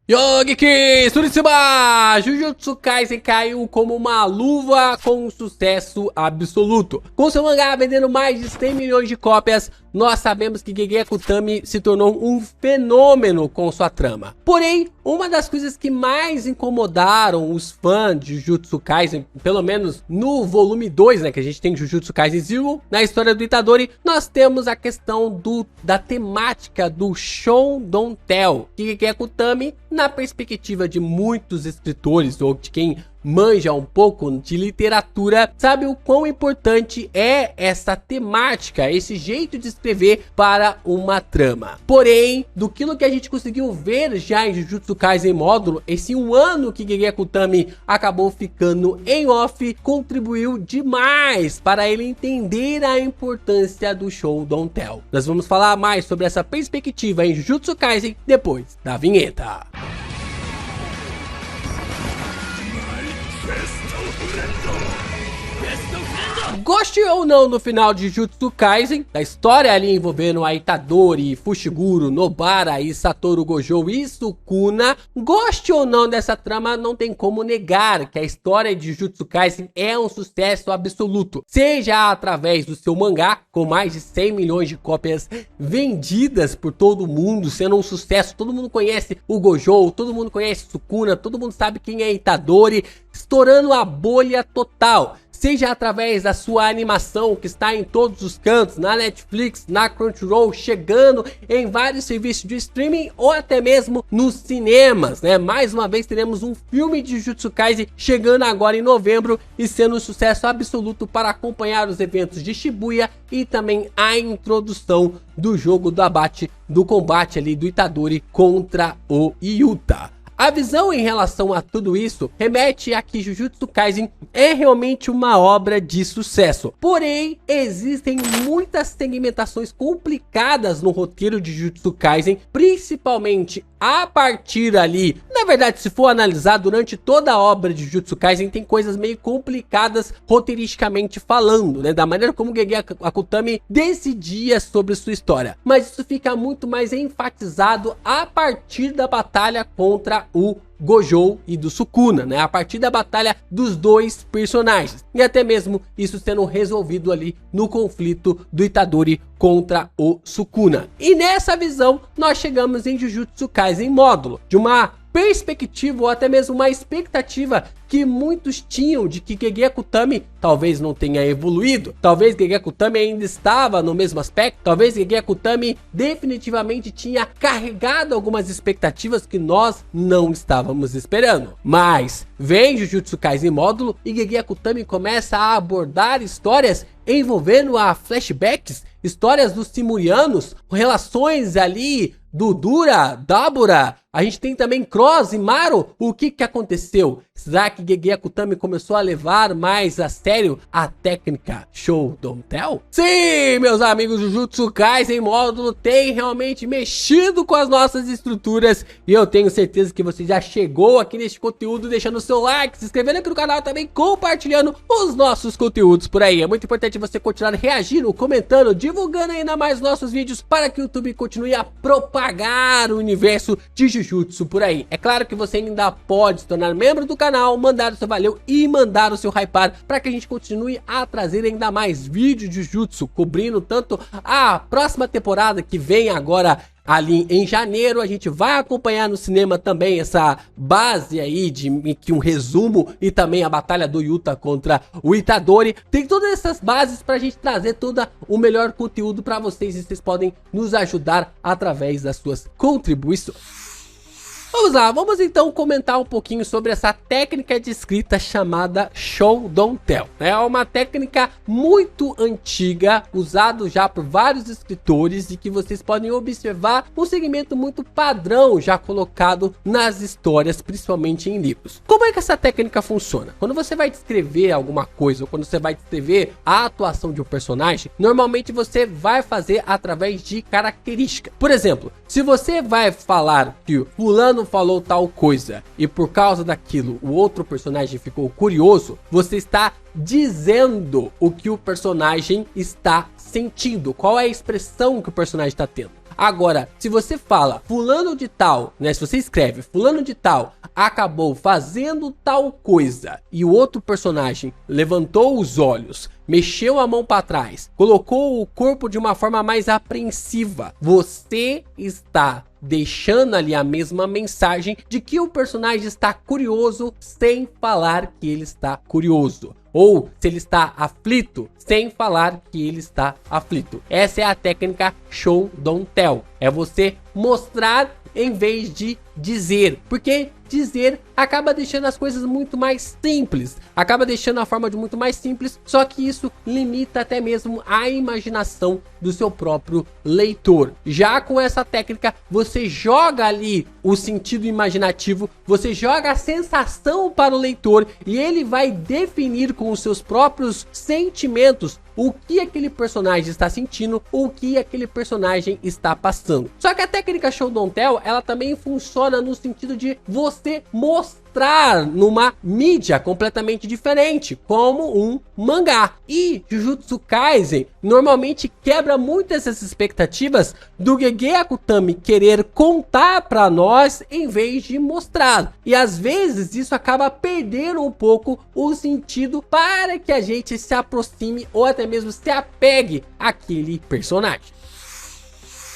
Yogi Suritsuma! Jujutsu Kaisen caiu como uma luva com um sucesso absoluto. Com seu mangá vendendo mais de 100 milhões de cópias, nós sabemos que Gege Akutami se tornou um fenômeno com sua trama. Porém, uma das coisas que mais incomodaram os fãs de Jujutsu Kaisen, pelo menos no volume 2, né, que a gente tem Jujutsu Kaisen Zero, na história do Itadori, nós temos a questão da temática do Show Don't Tell, que Gege Akutami, na perspectiva de muitos escritores ou de quem manja um pouco de literatura, sabe o quão importante é essa temática, esse jeito de escrever para uma trama. Porém, do que a gente conseguiu ver já em Jujutsu Kaisen módulo, esse um ano que Gege Akutami acabou ficando em off, contribuiu demais para ele entender a importância do Show Don't Tell. Nós vamos falar mais sobre essa perspectiva em Jujutsu Kaisen depois da vinheta. Goste ou não no final de Jujutsu Kaisen, da história ali envolvendo a Itadori, Fushiguro, Nobara e Satoru Gojo e Sukuna, goste ou não dessa trama, não tem como negar que a história de Jujutsu Kaisen é um sucesso absoluto, seja através do seu mangá, com mais de 100 milhões de cópias vendidas por todo mundo, sendo um sucesso, todo mundo conhece o Gojo, todo mundo conhece Sukuna, todo mundo sabe quem é Itadori, estourando a bolha total. Seja através da sua animação que está em todos os cantos, na Netflix, na Crunchyroll, chegando em vários serviços de streaming ou até mesmo nos cinemas, né? Mais uma vez teremos um filme de Jujutsu Kaisen chegando agora em novembro e sendo um sucesso absoluto para acompanhar os eventos de Shibuya e também a introdução do jogo do combate ali do Itadori contra o Yuta. A visão em relação a tudo isso remete a que Jujutsu Kaisen é realmente uma obra de sucesso. Porém, existem muitas segmentações complicadas no roteiro de Jujutsu Kaisen, principalmente a partir ali. Na verdade, se for analisar durante toda a obra de Jujutsu Kaisen, tem coisas meio complicadas roteiristicamente falando, né? Da maneira como Gege Akutami decidia sobre sua história. Mas isso fica muito mais enfatizado a partir da batalha contra o Gojo e do Sukuna, né? A partir da batalha dos dois personagens. E até mesmo isso sendo resolvido ali no conflito do Itadori contra o Sukuna. E nessa visão, nós chegamos em Jujutsu Kaisen módulo, de uma perspectiva ou até mesmo uma expectativa que muitos tinham de que Gege Akutami talvez não tenha evoluído, talvez Gege Akutami ainda estava no mesmo aspecto, talvez Gege Akutami definitivamente tinha carregado algumas expectativas que nós não estávamos esperando. Mas vem Jujutsu Kaisen módulo e Gege Akutami começa a abordar histórias envolvendo a flashbacks, histórias dos Simurianos, relações ali do Dura, Dabura, a gente tem também Cross e Maru. O que aconteceu? Será que Gege Akutami começou a levar mais a sério a técnica Show Don't Tell? Sim, meus amigos, Jujutsu Kaisen módulo tem realmente mexido com as nossas estruturas e eu tenho certeza que você já chegou aqui neste conteúdo deixando o seu like, se inscrevendo aqui no canal, também compartilhando os nossos conteúdos por aí. É muito importante você continuar reagindo, comentando, divulgando ainda mais nossos vídeos para que o YouTube continue a propagar o universo de Jujutsu por aí. É claro que você ainda pode se tornar membro do canal, mandar o seu valeu e mandar o seu hypar para que a gente continue a trazer ainda mais vídeos de Jujutsu, cobrindo tanto a próxima temporada que vem agora ali em janeiro. A gente vai acompanhar no cinema também essa base aí de que um resumo e também a batalha do Yuta contra o Itadori. Tem todas essas bases pra gente trazer todo o melhor conteúdo pra vocês e vocês podem nos ajudar através das suas contribuições. Vamos lá, vamos então comentar um pouquinho sobre essa técnica de escrita chamada Show Don't Tell. É uma técnica muito antiga, usada já por vários escritores e que vocês podem observar um segmento muito padrão já colocado nas histórias, principalmente em livros. Como é que essa técnica funciona? Quando você vai descrever alguma coisa ou quando você vai descrever a atuação de um personagem, normalmente você vai fazer através de características. Por exemplo, se você vai falar que fulano falou tal coisa e por causa daquilo o outro personagem ficou curioso, você está dizendo o que o personagem está sentindo, qual é a expressão que o personagem está tendo. Agora, se você fala fulano de tal, né, se você escreve fulano de tal acabou fazendo tal coisa e o outro personagem levantou os olhos, mexeu a mão para trás, colocou o corpo de uma forma mais apreensiva, você está deixando ali a mesma mensagem de que o personagem está curioso sem falar que ele está curioso. Ou se ele está aflito, sem falar que ele está aflito. Essa é a técnica show don't tell. É você mostrar em vez de dizer. Porque dizer acaba deixando as coisas muito mais simples. Acaba deixando a forma de muito mais simples. Só que isso limita até mesmo a imaginação do seu próprio leitor. Já com essa técnica, você joga ali o sentido imaginativo. Você joga a sensação para o leitor. E ele vai definir com os seus próprios sentimentos o que aquele personagem está sentindo, ou o que aquele personagem está passando. Só que a técnica show don't tell, ela também funciona no sentido de você mostrar numa mídia completamente diferente, como um mangá. E Jujutsu Kaisen normalmente quebra muitas essas expectativas do Gege Akutami querer contar para nós em vez de mostrar. E às vezes isso acaba perdendo um pouco o sentido para que a gente se aproxime ou até mesmo se apegue àquele personagem.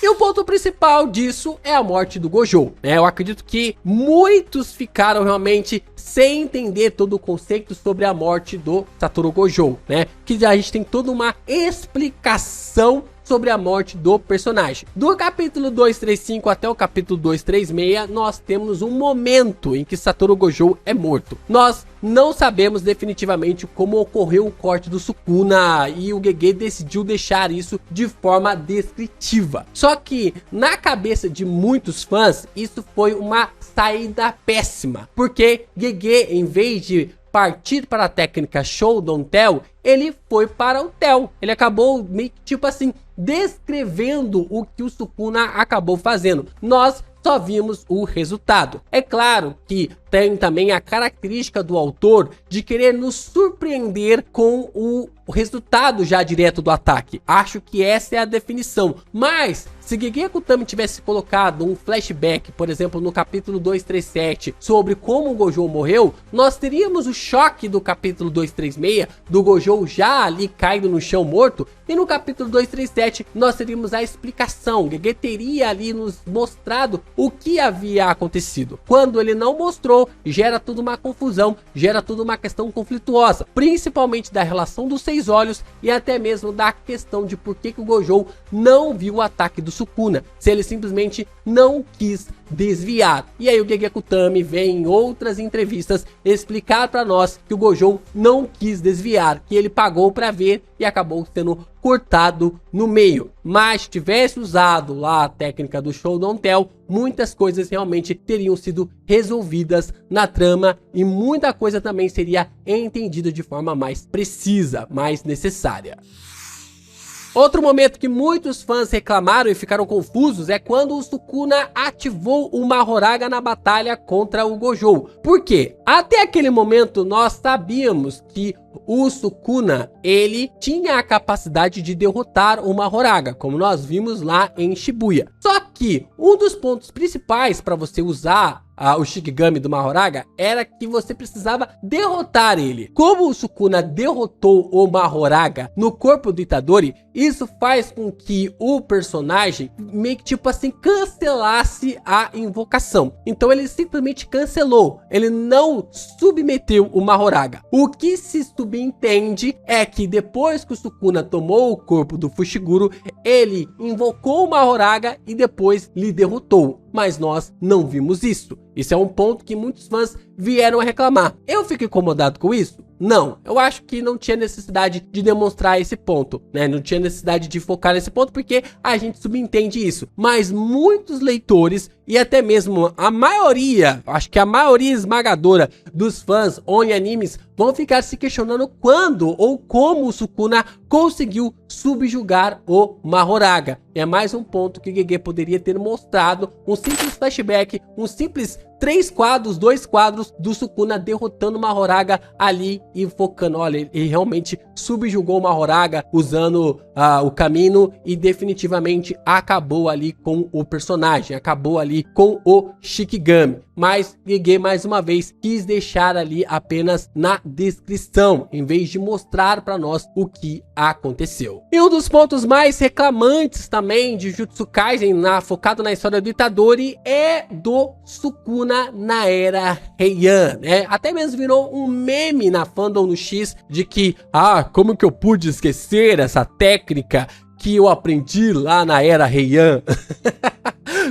E o ponto principal disso é a morte do Gojo, né? Eu acredito que muitos ficaram realmente sem entender todo o conceito sobre a morte do Satoru Gojo, né? Que a gente tem toda uma explicação sobre a morte do personagem. Do capítulo 235 até o capítulo 236, nós temos um momento em que Satoru Gojo é morto. Nós não sabemos definitivamente como ocorreu o corte do Sukuna e o Gege decidiu deixar isso de forma descritiva. Só que na cabeça de muitos fãs, isso foi uma saída péssima, porque Gege, em vez de partir para a técnica show don't tell, ele foi para o tell. Ele acabou meio que tipo assim, descrevendo o que o Sukuna acabou fazendo. Nós só vimos o resultado. É claro que tem também a característica do autor de querer nos surpreender com o resultado já direto do ataque. Acho que essa é a definição. Mas se Gege Akutami tivesse colocado um flashback, por exemplo, no capítulo 237, sobre como o Gojo morreu, nós teríamos o choque do capítulo 236, do Gojo já ali caído no chão morto, e no capítulo 237 nós teríamos a explicação. Gege teria ali nos mostrado o que havia acontecido. Quando ele não mostrou, gera tudo uma confusão, gera tudo uma questão conflituosa, principalmente da relação dos seis olhos e até mesmo da questão de por que o Gojo não viu o ataque do Sukuna, se ele simplesmente não quis desviar. E aí o Gege Akutami vem em outras entrevistas explicar para nós que o Gojo não quis desviar, que ele pagou para ver e acabou sendo cortado no meio. Mas se tivesse usado lá a técnica do show don't tell, muitas coisas realmente teriam sido resolvidas na trama e muita coisa também seria entendida de forma mais precisa, mais necessária. Outro momento que muitos fãs reclamaram e ficaram confusos é quando o Sukuna ativou o Mahoraga na batalha contra o Gojo. Por quê? Até aquele momento nós sabíamos que o Sukuna, ele tinha a capacidade de derrotar o Mahoraga, como nós vimos lá em Shibuya. Só que um dos pontos principais para você usar o Shikigami do Mahoraga era que você precisava derrotar ele. Como o Sukuna derrotou o Mahoraga no corpo do Itadori, isso faz com que o personagem meio que tipo assim cancelasse a invocação. Então ele simplesmente cancelou, ele não submeteu o Mahoraga. O que se subentende é que depois que o Sukuna tomou o corpo do Fushiguro, ele invocou o Mahoraga e depois lhe derrotou. Mas nós não vimos isso. Isso é um ponto que muitos fãs vieram a reclamar. Eu fico incomodado com isso? Não, eu acho que não tinha necessidade de demonstrar esse ponto, né? Não tinha necessidade de focar nesse ponto porque a gente subentende isso. Mas muitos leitores e até mesmo a maioria, acho que a maioria esmagadora dos fãs Oni Animes vão ficar se questionando quando ou como o Sukuna conseguiu subjugar o Mahoraga. É mais um ponto que o GG poderia ter mostrado, um simples flashback, um simples 3 quadros, 2 quadros do Sukuna derrotando o Mahoraga ali e focando, olha, ele realmente subjugou o Mahoraga usando o Kamino e definitivamente acabou ali com o personagem, acabou ali com o Shikigami. Mas GG mais uma vez quis deixar ali apenas na descrição, em vez de mostrar para nós o que aconteceu. E um dos pontos mais reclamantes também de Jujutsu Kaisen, focado na história do Itadori, é do Sukuna na era Heian, né? Até mesmo virou um meme na fandom no X de que, como que eu pude esquecer essa técnica que eu aprendi lá na era Heian?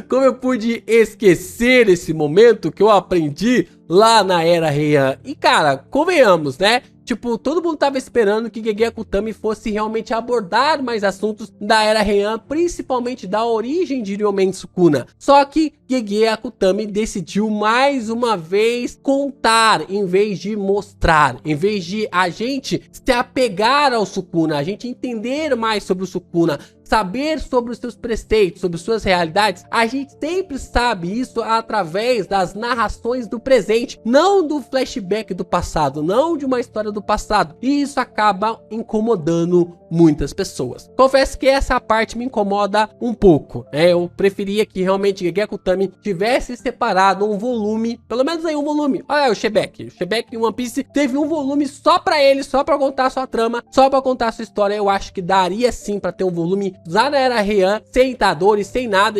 Como eu pude esquecer esse momento que eu aprendi lá na era Heian? E cara, convenhamos, né? Tipo, todo mundo tava esperando que Gege Akutami fosse realmente abordar mais assuntos da era Heian, principalmente da origem de Ryomen Sukuna. Só que Gege Akutami decidiu mais uma vez contar, em vez de mostrar. Em vez de a gente se apegar ao Sukuna, a gente entender mais sobre o Sukuna, saber sobre os seus preceitos, sobre suas realidades, a gente sempre sabe isso através das narrações do presente, não do flashback do passado, não de uma história do passado. E isso acaba incomodando muitas pessoas. Confesso que essa parte me incomoda um pouco, né? Eu preferia que realmente Gege Akutami tivesse separado um volume, pelo menos aí um volume. Olha o Shebek em One Piece teve um volume só pra ele, só pra contar sua trama, só pra contar sua história. Eu acho que daria sim pra ter um volume lá na era Heian, sem Itadori, sem nada.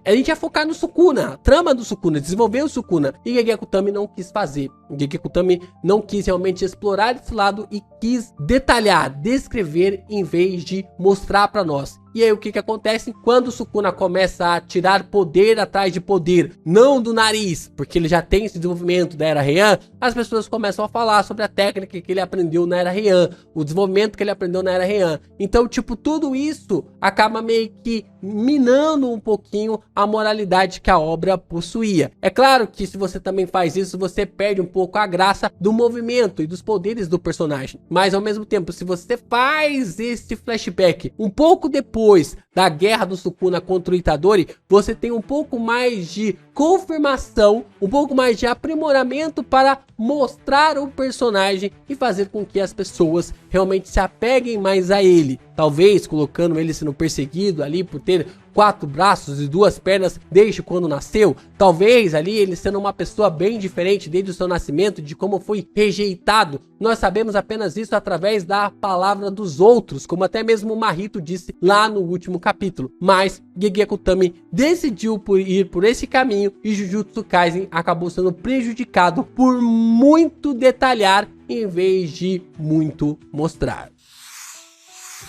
A gente ia focar no Sukuna, a trama do Sukuna, desenvolver o Sukuna. E Gege Akutami não quis fazer. Gege Akutami não quis realmente explorar esse lado e quis detalhar, descrever em vez de mostrar pra nós. E aí o que acontece? Quando o Sukuna começa a tirar poder atrás de poder, não do nariz, porque ele já tem esse desenvolvimento da era Heian, as pessoas começam a falar sobre a técnica que ele aprendeu na era Heian, o desenvolvimento que ele aprendeu na era Heian. Então, tipo, tudo isso acaba meio que minando um pouquinho a moralidade que a obra possuía. É claro que se você também faz isso, você perde um pouco a graça do movimento e dos poderes do personagem. Mas ao mesmo tempo, se você faz esse flashback um pouco depois da guerra do Sukuna contra o Itadori, você tem um pouco mais de confirmação, um pouco mais de aprimoramento para mostrar o personagem e fazer com que as pessoas realmente se apeguem mais a ele. Talvez colocando ele sendo perseguido ali por ter 4 braços e 2 pernas desde quando nasceu. Talvez ali ele sendo uma pessoa bem diferente desde o seu nascimento, de como foi rejeitado. Nós sabemos apenas isso através da palavra dos outros, como até mesmo o Mahito disse lá no último capítulo. Mas Gege Akutami decidiu ir por esse caminho e Jujutsu Kaisen acabou sendo prejudicado por muito detalhar em vez de muito mostrar.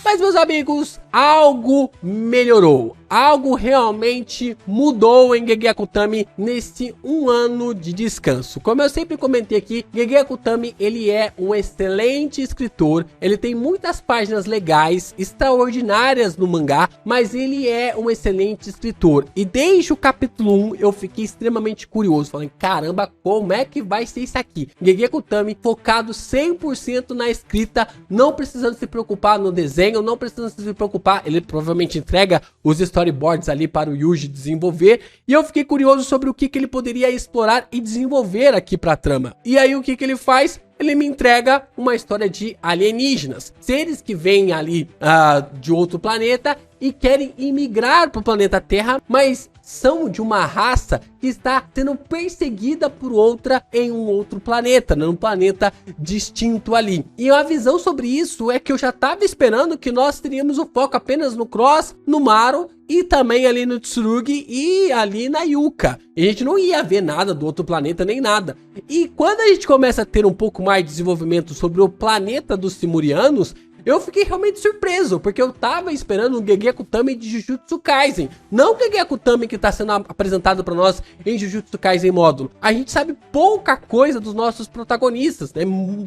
Mas meus amigos, algo melhorou, algo realmente mudou em Gege Akutami nesse 1 ano de descanso. Como eu sempre comentei aqui, Gege Akutami ele é um excelente escritor, ele tem muitas páginas legais, extraordinárias no mangá, mas ele é um excelente escritor. E desde o capítulo 1 eu fiquei extremamente curioso, falando, caramba, como é que vai ser isso aqui? Gege Akutami focado 100% na escrita, não precisando se preocupar no desenho, não precisando se preocupar, ele provavelmente entrega os storyboards ali para o Yuji desenvolver, e eu fiquei curioso sobre o que ele poderia explorar e desenvolver aqui para a trama. E aí o que ele faz? Ele me entrega uma história de alienígenas, seres que vêm ali de outro planeta e querem imigrar para o planeta Terra, mas são de uma raça que está sendo perseguida por outra em um outro planeta, num planeta distinto ali. E a visão sobre isso é que eu já estava esperando que nós teríamos o foco apenas no Cross, no Maru e também ali no Tsurugi e ali na Yuka. E a gente não ia ver nada do outro planeta nem nada. E quando a gente começa a ter um pouco mais de desenvolvimento sobre o planeta dos Simurianos, eu fiquei realmente surpreso, porque eu tava esperando um Gege Akutami de Jujutsu Kaisen, não o Gege Akutami que tá sendo apresentado pra nós em Jujutsu Kaisen módulo. A gente sabe pouca coisa dos nossos protagonistas, né?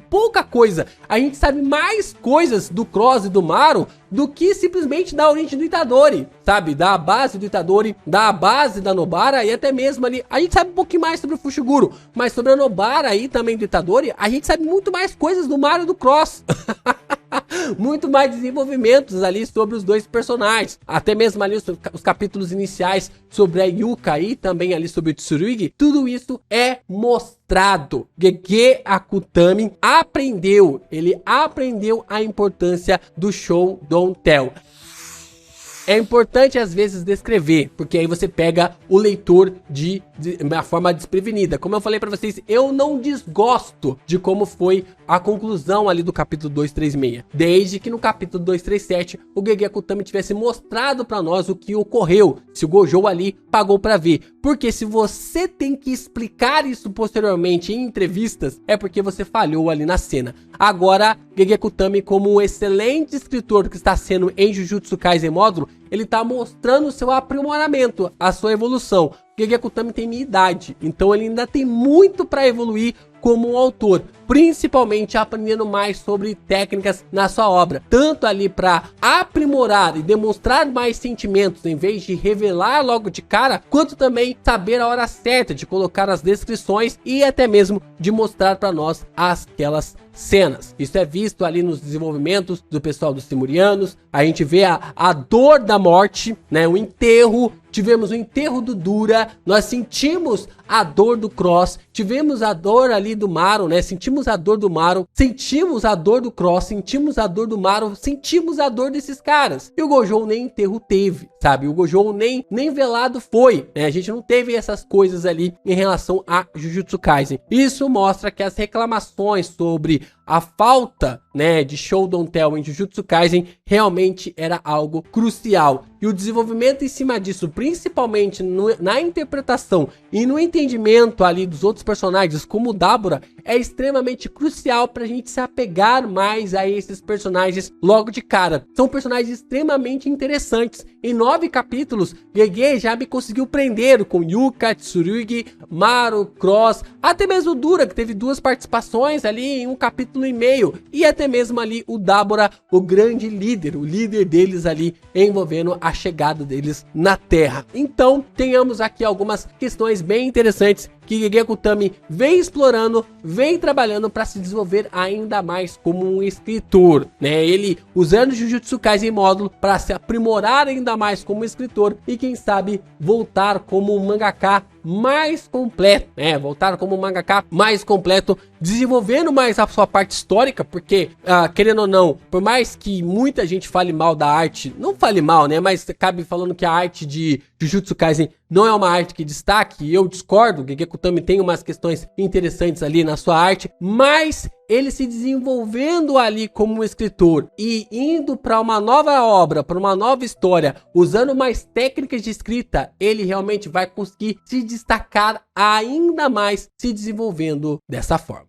Pouca coisa. A gente sabe mais coisas do Cross e do Maru do que simplesmente da origem do Itadori, sabe? Da base do Itadori, da base da Nobara e até mesmo ali. A gente sabe um pouquinho mais sobre o Fushiguro, mas sobre a Nobara aí também do Itadori, a gente sabe muito mais coisas do Maru e do Cross. Muito mais desenvolvimentos ali sobre os dois personagens. Até mesmo ali os capítulos iniciais sobre a Yuka e também ali sobre o Tsurugi. Tudo isso é mostrado. Gege Akutami aprendeu. Ele aprendeu a importância do show Don't Tell. É importante às vezes descrever, porque aí você pega o leitor de uma forma desprevenida. Como eu falei pra vocês, eu não desgosto de como foi a conclusão ali do capítulo 236. Desde que no capítulo 237 o Gege Akutami tivesse mostrado pra nós o que ocorreu, se o Gojo ali pagou pra ver. Porque se você tem que explicar isso posteriormente em entrevistas, é porque você falhou ali na cena. Agora, Gege Akutami, como um excelente escritor que está sendo em Jujutsu Kaisen módulo, ele tá mostrando o seu aprimoramento, a sua evolução. Gege Akutami tem minha idade, então ele ainda tem muito para evoluir como um autor, principalmente aprendendo mais sobre técnicas na sua obra, tanto ali para aprimorar e demonstrar mais sentimentos em vez de revelar logo de cara, quanto também saber a hora certa de colocar as descrições e até mesmo de mostrar para nós aquelas cenas. Isso é visto ali nos desenvolvimentos do pessoal dos Simurianos. A gente vê a dor da morte, né? O enterro. Tivemos o enterro do Dura, nós sentimos a dor do Cross, tivemos a dor ali do Maru, né? Sentimos a dor do Maru, sentimos a dor do Cross, sentimos a dor do Maru, sentimos a dor desses caras. E o Gojo nem enterro teve, sabe? O Gojo nem velado foi, né? A gente não teve essas coisas ali em relação a Jujutsu Kaisen. Isso mostra que as reclamações sobre a falta, né, de Show Don't Tell em Jujutsu Kaisen realmente era algo crucial. E o desenvolvimento em cima disso, principalmente na interpretação e no entendimento ali dos outros personagens, como o Dabura, é extremamente crucial pra gente se apegar mais a esses personagens logo de cara. São personagens extremamente interessantes. Em 9 capítulos, Gege já me conseguiu prender com Yuka, Tsurugi, Maru, Cross, até mesmo o Dura, que teve 2 participações ali em um capítulo e meio, e até mesmo ali o Dabura, o grande líder, o líder deles ali, envolvendo a chegada deles na Terra. Então, tenhamos aqui algumas questões bem interessantes que Gege Akutami vem explorando, vem trabalhando para se desenvolver ainda mais como um escritor, né? Ele usando Jujutsu Kaisen módulo para se aprimorar ainda mais como escritor e quem sabe voltar como um mangaka mais completo, né? Voltar como um mangaka mais completo, desenvolvendo mais a sua parte histórica, porque querendo ou não, por mais que muita gente fale mal da arte, não fale mal, né? Mas cabe falando que a arte de Jujutsu Kaisen não é uma arte que destaque, e eu discordo. Gege Akutami tem umas questões interessantes ali na sua arte, mas ele se desenvolvendo ali como um escritor e indo para uma nova obra, para uma nova história, usando mais técnicas de escrita, ele realmente vai conseguir se destacar ainda mais, se desenvolvendo dessa forma.